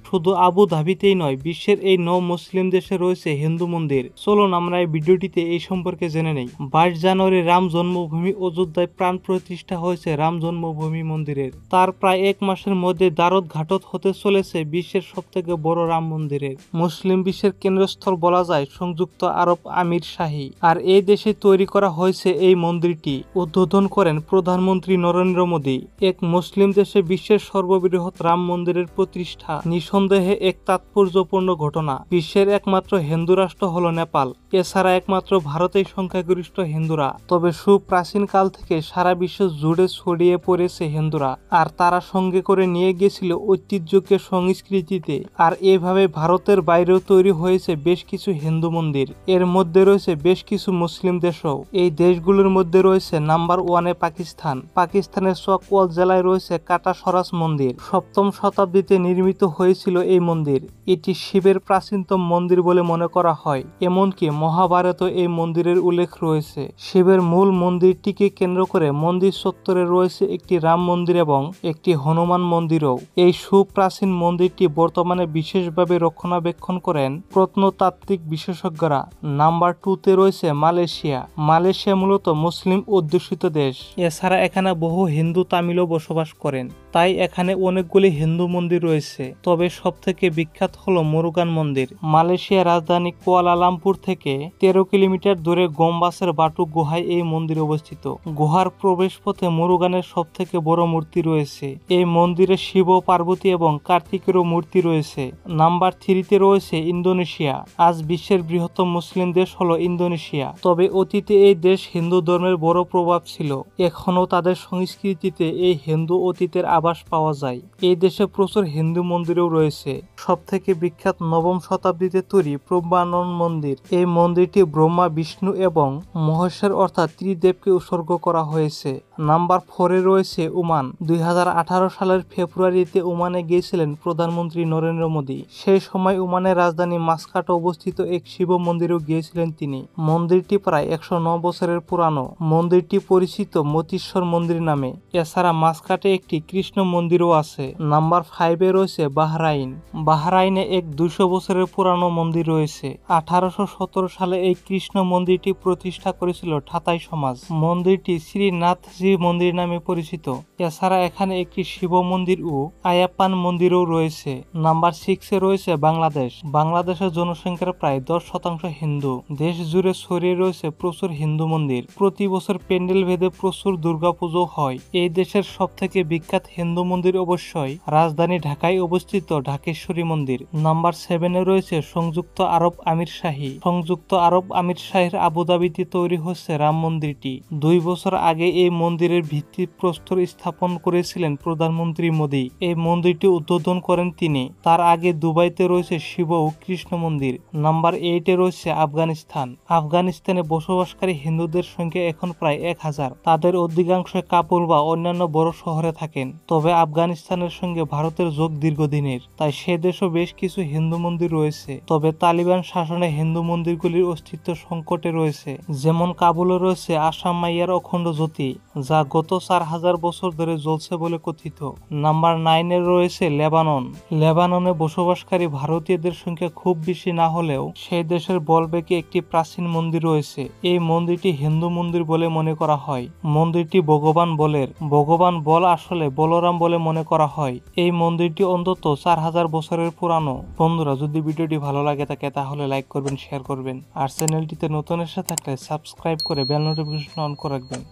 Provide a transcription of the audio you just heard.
শুধু আবু ধাবিতেই নয়, বিশ্বের এই 9 মুসলিম দেশে রয়েছে হিন্দু মন্দির। চলুন আমরা এই ভিডিওটিতে এই সম্পর্কে জেনে নেই। 22 জানুয়ারি রাম জন্মভূমি অযোধ্যায় প্রাণ প্রতিষ্ঠা হয়েছে রাম জন্মভূমি মন্দিরের। তার প্রায় 1 মাসের মধ্যে দ্বারত ঘাটত হতে চলেছে বিশ্বের সবথেকে বড় রাম মন্দিরের। মুসলিম বিশ্বের কেন্দ্রস্থল বলা যায় সংযুক্ত আরব আমির শাহী। আর এই দেশে তৈরি করা হয়েছে এই মন্দিরটি। উদ্বোধন করেন প্রধানমন্ত্রী নরেন্দ্র মোদী। এক মুসলিম দেশে বিশ্বের সর্ববৃহৎ রাম মন্দিরের প্রতিষ্ঠা নিঃসন্দেহে এক তাৎপর্যপূর্ণ ঘটনা। বিশ্বের একমাত্র হিন্দু রাষ্ট্র হল নেপাল। এছাড়া একমাত্র ভারতেই সংখ্যাগরিষ্ঠ হিন্দুরা। তবে সুপ্রাচীন কাল থেকে সারা বিশ্ব জুড়ে ছড়িয়ে পড়েছে হিন্দুরা। আর তারা সঙ্গে করে নিয়ে গিয়েছিল ঐতিহ্যকে সংস্কৃতিতে। আর এভাবে ভারতের বাইরেও তৈরি হয়েছে বেশ কিছু হিন্দু মন্দির। এর মধ্যে রয়েছে বেশ কিছু মুসলিম দেশও। এই দেশগুলোর মধ্যে রয়েছে নাম্বার 1-এ পাকিস্তান। পাকিস্তানের চকওয়াল জেলায় রয়েছে কাটা স্বরাজ মন্দির। 7ম শতাব্দীতে নির্মিত হয়েছিল এই মন্দির। এটি শিবের প্রাচীনতম মন্দির বলে মনে করা হয়। এমনকি মহাভারতে এই মন্দিরের উল্লেখ রয়েছে। শিবের মূল মন্দিরটিকে কেন্দ্র করে মন্দির চত্বরে রয়েছে একটি রাম মন্দির এবং একটি হনুমান মন্দিরও। এই সুপ্রাচীন মন্দিরটি বর্তমানে বিশেষভাবে রক্ষণাবেক্ষণ করেন প্রত্নতাত্ত্বিক বিশেষজ্ঞরা। নাম্বার 2-তে রয়েছে মালয়েশিয়া। মালয়েশিয়া মূলত মুসলিম অধ্যুষিত দেশ। এছাড়া এখানে বহু হিন্দু তামিলও বসবাস করেন। তাই এখানে অনেকগুলি হিন্দু মন্দির রয়েছে। তবে সবথেকে বিখ্যাত হলো মুরুগান মন্দির। মালয়েশিয়ার রাজধানী কুয়ালালামপুর থেকে 13 কিলোমিটার দূরে গোমবাসের বাটু গুহায় এই মন্দির অবস্থিত। গুহার প্রবেশ পথে মুরুগানের সবথেকে বড় মূর্তি রয়েছে। এই মন্দিরে শিব, পার্বতী এবং কার্তিকেরও মূর্তি রয়েছে। নাম্বার 3-তে রয়েছে ইন্দোনেশিয়া। আজ বিশ্বের বৃহত্তম মুসলিম দেশ হলো ইন্দোনেশিয়া। তবে অতীতে এই দেশ হিন্দু ধর্মের বড় প্রভাব ছিল। এখনও তাদের সংস্কৃতিতে এই হিন্দু অতীতের আভাস পাওয়া যায়। এই দেশে প্রচুর হিন্দু মন্দিরও রয়েছে। সবথেকে বিখ্যাত 9ম শতাব্দীতে তৈরি ব্রহ্মানন্দ মন্দির। এই মন্দিরটি ব্রহ্মা, বিষ্ণু এবং মহেশ্বর অর্থাৎ ত্রিদেবকে উৎসর্গ করা হয়েছে। নাম্বার 4-এ রয়েছে ওমান। 2018 সালের ফেব্রুয়ারিতে ওমানে গিয়েছিলেন প্রধানমন্ত্রী নরেন্দ্র মোদী। সেই সময় ওমানের রাজধানী মাস্কাটে অবস্থিত এক শিব মন্দিরেও গিয়েছিলেন তিনি। মন্দিরটি প্রায় 109 বছরের পুরানো। মন্দিরটি পরিচিত মতীশ্বর মন্দির নামে। এছাড়া মাস্কাটে একটি কৃষ্ণ মন্দিরও আছে। নাম্বার 5-এ রয়েছে বাহরাইন। বাহরাইনে এক 200 বছরের পুরানো মন্দির রয়েছে। 1817 সালে এই কৃষ্ণ মন্দিরটি প্রতিষ্ঠা করেছিল ঠাতাই সমাজ। মন্দিরটি শ্রীনাথজি মন্দির নামে পরিচিত। এছাড়া এখানে একটি শিব মন্দির ও আয়াপ্পান মন্দিরও রয়েছে। নাম্বার 6-এ রয়েছে বাংলাদেশ। বাংলাদেশের জনসংখ্যার প্রায় 10% হিন্দু। দেশ জুড়ে ছড়িয়ে রয়েছে প্রচুর হিন্দু মন্দির। প্রতি বছর প্যান্ডেল ভেদে প্রচুর দুর্গাপুজো হয়। এই দেশের সবথেকে বিখ্যাত হিন্দু মন্দির অবশ্যই রাজধানী ঢাকায় অবস্থিত ঢাকেশ্বরী মন্দির। নাম্বার 7-এ রয়েছে সংযুক্ত আরব আমির শাহী। সংযুক্ত আরব আমির শাহীর আবুধাবিতে তৈরি হচ্ছে রাম মন্দিরটি। 2 বছর আগে এই মন্দিরের ভিত্তিপ্রস্তর স্থাপন করেছিলেন প্রধানমন্ত্রী মোদী। এই মন্দিরটি উদ্বোধন করেন তিনি। তার আগে দুবাইতে রয়েছে শিব ও কৃষ্ণ মন্দির। নাম্বার 8-এ রয়েছে আফগানিস্তান। আফগানিস্তানে বসবাসকারী হিন্দুদের সংখ্যা এখন প্রায় 1000। তাদের অধিকাংশ কাবুল বা অন্যান্য বড় শহরে থাকেন। তবে আফগানিস্তানের সঙ্গে ভারতের যোগ দীর্ঘদিনের। তাই সে দেশও বেশ কিছু হিন্দু মন্দির রয়েছে। তবে তালিবান শাসনে হিন্দু মন্দিরগুলির অস্তিত্ব সংকটে রয়েছে। যেমন কাবুলে রয়েছে আসাম মাইয়ার অখণ্ড জ্যোতি, যা গত 4000 বছর ধরে জ্বলছে বলে কথিত। নাম্বার 9-এ রয়েছে লেবানন। লেবাননে বসবাসকারী ভারতীয়দের সংখ্যা খুব বেশি না হলেও সেই দেশের বলবেগে একটি প্রাচীন মন্দির রয়েছে। এই মন্দিরটি হিন্দু মন্দির বলে মনে করা হয়। মন্দিরটি ভগবান বলের। ভগবান বল আসলে বলরাম বলে মনে করা হয়। এই মন্দিরটি অন্তত 4000 বছরের পুরানো। বন্ধুরা, যদি ভিডিওটি ভালো লাগে থাকে তাহলে লাইক করবেন, শেয়ার করবেন। আর চ্যানেলটিতে নতুন এসে থাকলে সাবস্ক্রাইব করে বেল নোটিফিকেশন অন করে রাখবেন।